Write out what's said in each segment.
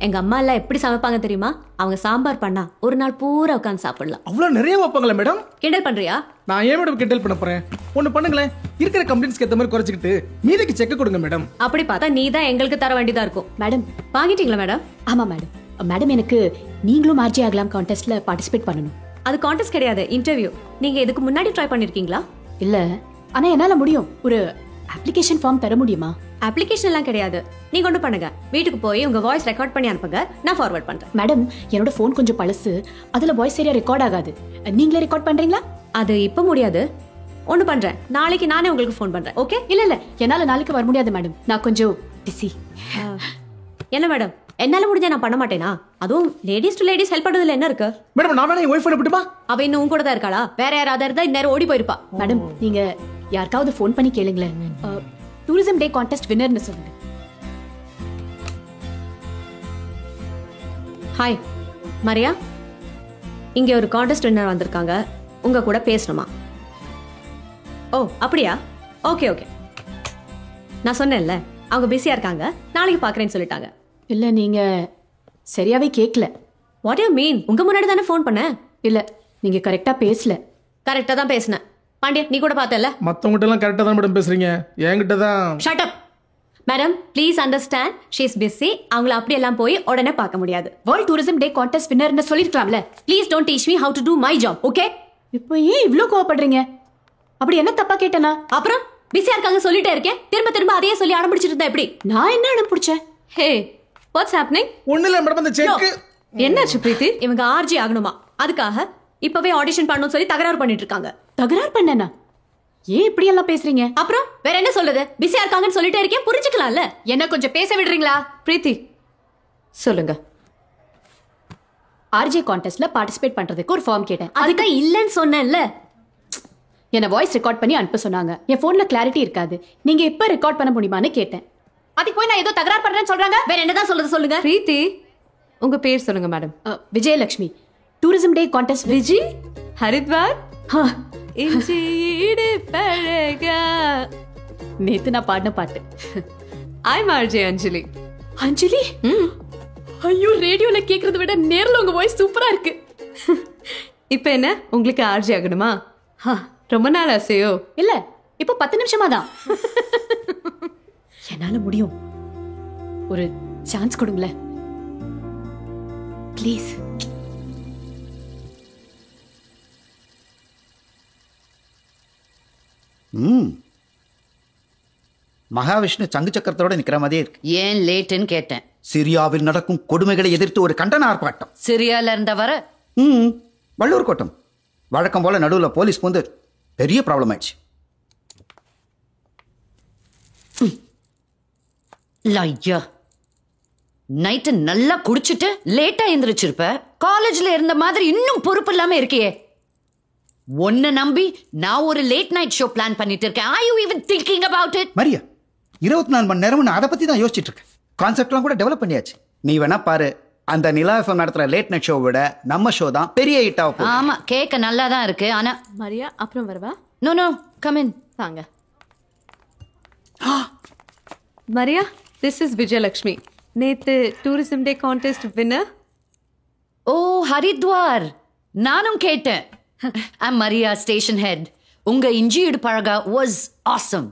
எங்க அம்மா எல்லாம் எப்படி சமைப்பாங்க தெரியுமா? அவங்க சாம்பார் பண்ணா ஒரு நாள் பூரா உட்காந்து சாப்பிடலாம். அவ்வளவு நிறைய வைப்பாங்களா மேடம்? கிண்டல் பண்றியா? நான் ஏன் மேடம் கிண்டல் பண்ண போறேன்? ஒண்ணு பண்ணுங்களேன், இருக்கிற கம்ப்ளைண்ட்ஸ்க்கு ஏத்த மாதிரி குறைச்சிக்கிட்டு மீதிக்கு செக் கொடுங்க மேடம். அப்படி பார்த்தா நீ தான் எங்களுக்கு தர வேண்டியதா இருக்கும். மேடம் வாங்கிட்டீங்களா மேடம்? ஆமா மேடம். மேடம் எனக்கு நீங்களும் ஆர்ஜே ஆகலாம் கான்டெஸ்ட்ல பார்ட்டிசிபேட் பண்ணணும். அது கான்டெஸ்ட் கிடையாது, இன்டர்வியூ. நீங்க இதுக்கு முன்னாடி ட்ரை பண்ணிருக்கீங்களா? இல்ல, ஆனா என்னால முடியும். ஒரு அப்ளிகேஷன் ஃபார்ம் தர முடியுமா? அப்ளிகேஷன் எல்லாம் கிடையாது. நீங்க ஒண்ணு பண்ணுங்க, வீட்டுக்கு போய் உங்க வாய்ஸ் ரெக்கார்ட் பண்ணி அனுப்புங்க, நான் ஃபார்வர்ட் பண்றேன். மேடம் என்னோட போன் கொஞ்சம் பழசு, அதுல வாய்ஸ் சரியா ரெக்கார்ட் ஆகாது. நீங்களே ரெக்கார்ட் பண்றீங்களா? அது இப்ப முடியாது. ஒண்ணு பண்றேன், நாளைக்கு நானே உங்களுக்கு ஃபோன் பண்றேன். ஓகே? இல்ல என்னால நாளைக்கு வர முடியாது மேடம், நான் கொஞ்சம் பிஸி. என்ன மேடம், என்னால முடிஞ்சா நான் பண்ண மாட்டேனா? அதுவும் லேடிஸ் டு லேடிஸ் ஹெல்ப் பண்றதுல என்ன இருக்கு? மேடம் நான் வேணா என் ஒய்ஃப் அனுப்பிட்டுமா? அவ இன்னும் உன் கூட தான் இருக்காளா? வேற யாராவது இருந்தா இந்நேரம் ஓடி போயிருப்பா. மேடம் நீங்க யாருக்காவது ஃபோன் பண்ணி கேளுங்களேன். டூரிசம் டே கான்டெஸ்ட் வின்னர்னு சொல்லுங்க. ஹாய் மரியா, இங்க ஒரு கான்டெஸ்ட் வின்னர் வந்திருக்காங்க, உங்க கூட பேசணுமா? ஓ அப்படியா? Okay okay. நான் சொன்னேன்ல அவங்க பிஸியா இருக்காங்க, நாளைக்கு பாக்குறேன்னு சொல்லிட்டாங்க. இல்ல நீங்க சரியாவே கேட்கல. What you mean? உங்க முன்னாடி தானே ஃபோன் பண்ணேன். இல்ல நீங்க கரெக்டா பேசல. கரெக்டா தான் பேசினேன். பாண்டியா நீ கூட பார்த்தல? மத்தவங்ககிட்ட எல்லாம் கரெக்டா தான் மேடம் பேசுறீங்க, என்கிட்ட தான். Shut up madam, please understand, she is busy. அவங்கள அப்படி எல்லாம் போய் உடனே பார்க்க முடியாது. வேர்ல்ட் டூரிசம் டே கான்டெஸ்ட் வின்னர்னு சொல்லிருக்கலாம்ல. Please don't teach me how to do my job, okay? இப்போ ஏன் இவ்ளோ கோவப்படுறீங்க? அப்படி என்ன தப்பா கேட்டனா? அப்புறம் பிஸியா இருக்காங்க சொல்லிட்டே இருக்கேன், திரும்ப திரும்ப அதையே சொல்லி அடம்பிடிச்சிட்டு இருந்தா எப்படி? நான் என்ன அடம் பிடிச்சேன்? ஹே வாட்ஸ் ஹேப்பனிங்? ஒண்ணு இல்ல மேடம், அந்த செக். என்னாச்சு பிரீத்தி? இவங்க ஆர்ஜி ஆகணுமா, அதுக்காக இப்பவே ஆடிஷன் பண்ணணும்னு சொல்லி தகராறு பண்ணிட்டு இருக்காங்க. தகராறு பண்ணனா? ஏன் இப்படி எல்லாம் பேசுறீங்க? அப்புறம் வேற என்ன சொல்லுது? பிஸியா இருக்காங்கன்னு சொல்லிட்டே இருக்கேன், புரிஞ்சுக்கலாம்ல. என்ன கொஞ்சம் பேச விடுறீங்களா? பிரீத்தி சொல்லுங்க. ஆர்ஜே கான்டெஸ்ட்ல பார்ட்டிசிபேட் பண்றதுக்கு ஒரு ஃபார்ம் கேட்டேன். அதுக்கு இல்லன்னு சொன்னேன்ல. என்ன வாய்ஸ் ரெக்கார்ட் பண்ணி அனுப்ப சொன்னாங்க. என் போன்ல கிளாரிட்டி இருக்காது, நீங்க இப்ப ரெக்கார்ட் பண்ண முடியுமான்னு கேட்டேன். அதுக்கு போய் நான் ஏதோ தகராறு பண்றேன்னு சொல்றாங்க. வேற என்னதான் சொல்லுது சொல்லுங்க. பிரீத்தி உங்க பேர் சொல்லுங்க madam. Vijayalakshmi. Tourism day contest. Viji Haridwar. நேத்து நான் பாடின பாட்டு. I'm RJ Anjali. அஞ்சலி? ஐயோ, ரேடியோல கேக்குறத விட நேர்ல உங்க வாய்ஸ் சூப்பரா இருக்கு. இப்ப என்ன உங்களுக்கு ஆர்ஜே ஆகணுமா? ரொம்ப நாள் ஆசையோ? இல்ல, இப்போ 10 நிமிஷமா தான். என்னால முடியும், ஒரு சான்ஸ் கொடுங்களேன் ப்ளீஸ். மகாவிஷ்ணு சங்கு சக்கரத்தோட நிக்கிற மாதிரியே இருக்கு. ஏன் லேட்டுன்னு கேட்டேன். சிரியாவில் நடக்கும் கொடுமைகளை எதிர்த்து ஒரு கண்டன ஆர்ப்பாட்டம். சிரியால இருந்த வர வள்ளூர் கோட்டம் வழக்கம் போல நடுவுல போலீஸ் வந்து பெரிய ப்ராப்ளம் ஆயிடுச்சு. ஐயா, நைட்டு நல்லா குடிச்சிட்டு லேட்டா எந்திரிச்சிருப்ப. காலேஜ்ல இருந்த மாதிரி இன்னும் பொறுப்பு இல்லாம இருக்கியே. ஒன்ன நம்பி நான் ஒரு லேட் நைட் ஷோ பிளான் பண்ணிட்டு இருக்கேன். Are you even thinking about it? Maria, 24 மணி நேரம் நான் அதை பத்தி தான் யோசிச்சுட்டு இருக்கேன். கான்செப்ட்லாம் கூட டெவலப் பண்ணியாச்சு. நீ வேணா பாரு, அந்த நிலா எஃப்எம் நடத்துற லேட் நைட் ஷோ விட நம்ம ஷோ தான் பெரிய ஹிட் ஆகும். ஆமா, கேட்க நல்லா தான் இருக்கு. ஆனா மரியா அப்புறம் வரவா? No no, come in. வாங்க. மரியா, திஸ் இஸ் விஜயலட்சுமி, நேத்து tourism day contest winner. Oh Haridwar, நானும் கேட்டேன். I'm Maria, station head. உங்க இஞ்சியடு பழகா was awesome.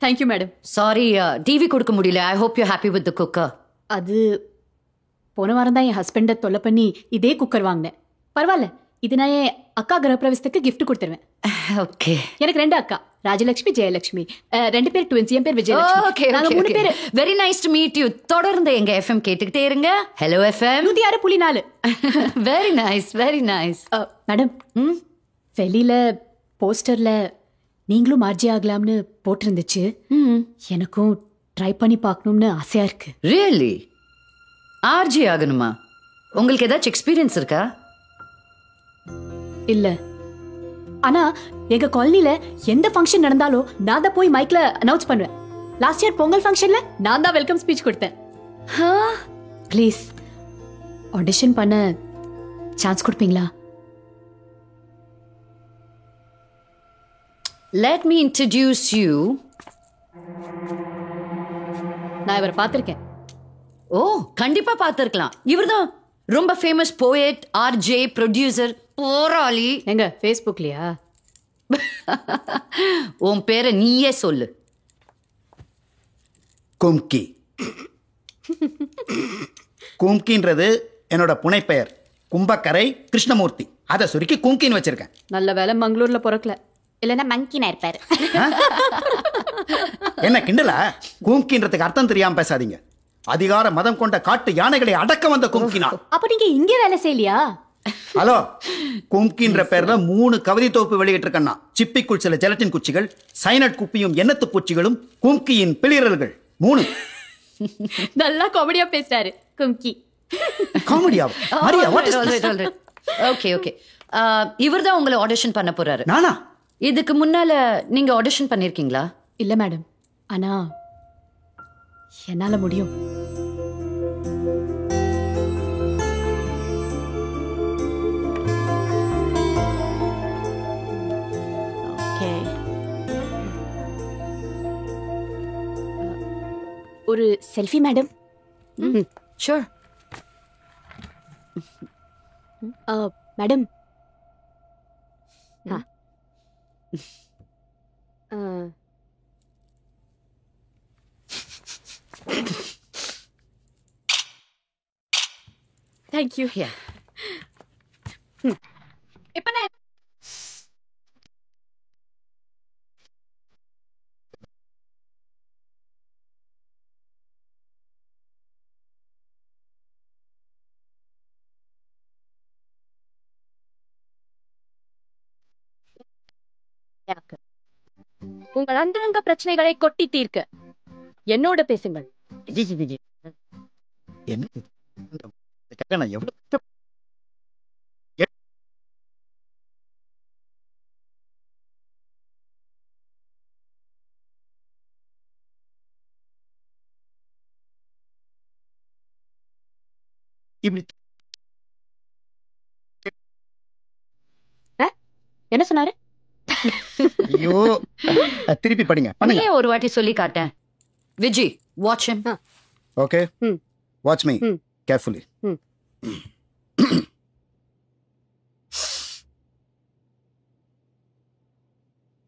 Thank you madam. Sorry, TV கொடுக்க முடியல. I hope you're happy with the cooker. அது போன வாரம் தான் என் ஹஸ்பண்ட தொல்லை பண்ணி இதே குக்கர் வாங்கினேன். பரவாயில்ல, இது நான் என் அக்கா கிரகப்பிரவேசத்துக்கு கிஃப்ட் கொடுத்துருவேன். ஓகே. எனக்கு 2 அக்கா, ராஜலட்சுமி ஜெயலட்சுமி. 2 பேர் ட்வின்ஸ். என் பேர் விஜயலட்சுமி. ஓகே, நாங்க 3 பேர். Very nice to meet you. தொடர்ந்து எங்க எஃப்எம் கேட்டுக்கிட்டே இருங்க. Hello FM 106.4. Very nice, very nice. Madam, வெளியில போஸ்டர்ல நீங்களும் ஆர்ஜே ஆகலாம்னு போட்டிருந்துச்சு. எனக்கும் ட்ரை பண்ணி பார்க்கணும்னு ஆசையா இருக்கு. ரியலி? ஆர்ஜே ஆகணுமா? உங்களுக்கு ஏதாச்சும் எக்ஸ்பீரியன்ஸ் இருக்கா? இல்ல, ஆனா எங்க காலனில எந்த ஃபங்க்ஷன் நடந்தாலும் நான் தான் போய் மைக்ல அனௌன்ஸ் பண்ணுவேன். லாஸ்ட் இயர் பொங்கல் ஃபங்க்ஷன்ல நான் தான் வெல்கம் ஸ்பீச் கொடுத்தேன். ப்ளீஸ் ஆடிஷன் பண்ண சான்ஸ் கொடுப்பீங்களா? Let me introduce you. நான் இவரை பார்த்திருக்கேன். ஓ கண்டிப்பா பார்த்திருக்கலாம். இவர்தான் ரொம்ப ஃபேமஸ் போயட், ஆர்ஜே, ப்ரொடியூசர், போராளி. எங்க ஃபேஸ்புக்லயா? உன் பேரை நீயே சொல்லு. கும்கி. கும்கின்றது என்னோட புனைப்பெயர். கும்பக்கரை கிருஷ்ணமூர்த்தி. அதை சுருக்கி கும்கின்னு வச்சிருக்கேன். நல்ல வேலை மங்களூர்ல பிறக்கல, இல்லைன்னா மங்கினா இருப்பாரு. என்ன கிண்டலா? கும்கின்றதுக்கு அர்த்தம் தெரியாம பேசாதீங்க. அதிகார மதம் கொண்ட காட்டு யானைகளை அடக்க வந்த கும்கினா. அப்ப நீங்க இங்க வேலை செய்யலையா? ஹலோ, கும்கின்ற பேர்ல 3 கவிதை தொகுப்பு வெளியிட்டு இருக்கேன்னா. சிப்பிக்குள் சில ஜெலட்டின் குச்சிகள், சைனட் குப்பியும் எண்ணத்து பூச்சிகளும், கும்கியின் பிளிரல்கள் 3. நல்லா காமெடியா பேசுறாரு கும்கி. காமெடியா? Maria, what is this? Okay okay. இவர்தான் உங்களை ஆடிஷன் பண்ண போறாரு. நானா? இதுக்கு முன்னால நீங்க ஆடிஷன் பண்ணிருக்கீங்களா? இல்ல மேடம், ஆனா என்னால முடியும். ஓகே, ஒரு selfie madam. Sure. Madam, thank you. இப்ப நான் உங்கள் அந்தரங்க பிரச்சனைகளை கொட்டி தீர்க்க என்னோட பேசுங்கள். என்ன? நான் எவ்வளவு இப்படி என்ன சொன்னாரு? ஐயோ, திருப்பி படிங்க. பண்ணுங்க. நீயே ஒரு வாட்டி சொல்லி காட்டேன். Viji, watch him. Okay, watch me carefully.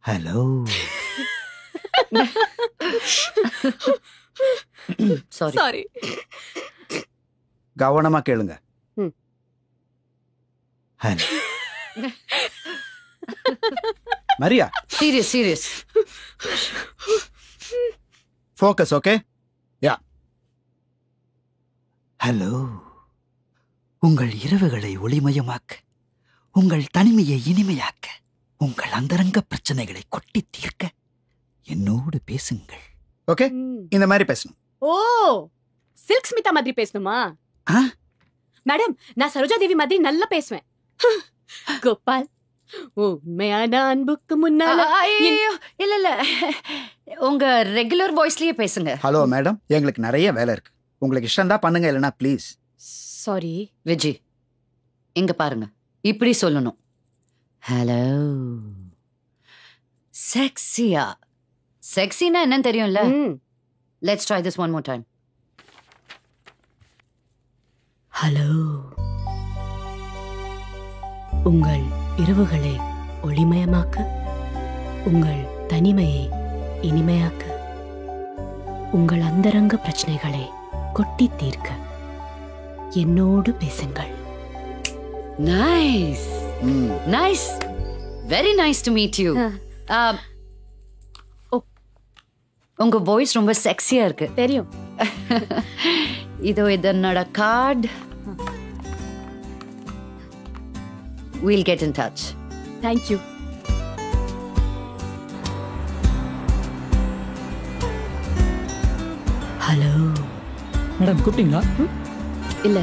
Hello. Sorry. கவனமா கேளுங்க. Hello. Maria, serious. Focus. Okay, yeah. Hello. உங்கள் இரவுகளை ஒளிமயமாக்க, உங்கள் தனிமையை இனிமையாக்க, உங்கள் அந்தரங்க பிரச்சனைகளை கொட்டி தீர்க்க என்னோடு பேசுங்கள். ஓகே, இந்த மாதிரி பேசணும். ஓ, சில்க் ஸ்மிதா மாதிரி பேசணுமா? ஆ? மேடம், நான் சரோஜா தேவி மாதிரி நல்லா பேசுவேன். கோபால், உண்மையான அன்புக்கு முன்னால. ஐயோ, இல்ல உங்க ரெகுலர் வாய்ஸ்லயே பேசுங்க. ஹலோ மேடம், எங்களுக்கு நிறைய வேலை இருக்கு. உங்களுக்கு இஷ்டம் தான் பண்ணுங்க, இல்லைன்னா ப்ளீஸ். சாரி. விஜி, இங்க பாருங்க, இப்படி சொல்லணும். ஹலோ. செக்ஸியா. செக்ஸினா என்னன்னு தெரியும்ல? Let's try this one more time. Hello. உங்கள் இரவுகளை ஒளிமயமாக்க, உங்கள் தனிமையை இனிமையாக்க, உங்கள் அந்தரங்க பிரச்சனைகளை கொட்டி தீர்க்க என்னோடு பேசுங்கள். Nice. Nice. Very nice to meet you. உங்க வாய்ஸ் ரொம்ப செக்ஸியா இருக்கு. தெரியும். இதோ இதனோட card. We'll get in touch. Thank you. Hello. Madam கூப்பிட்டீங்களா? இல்ல,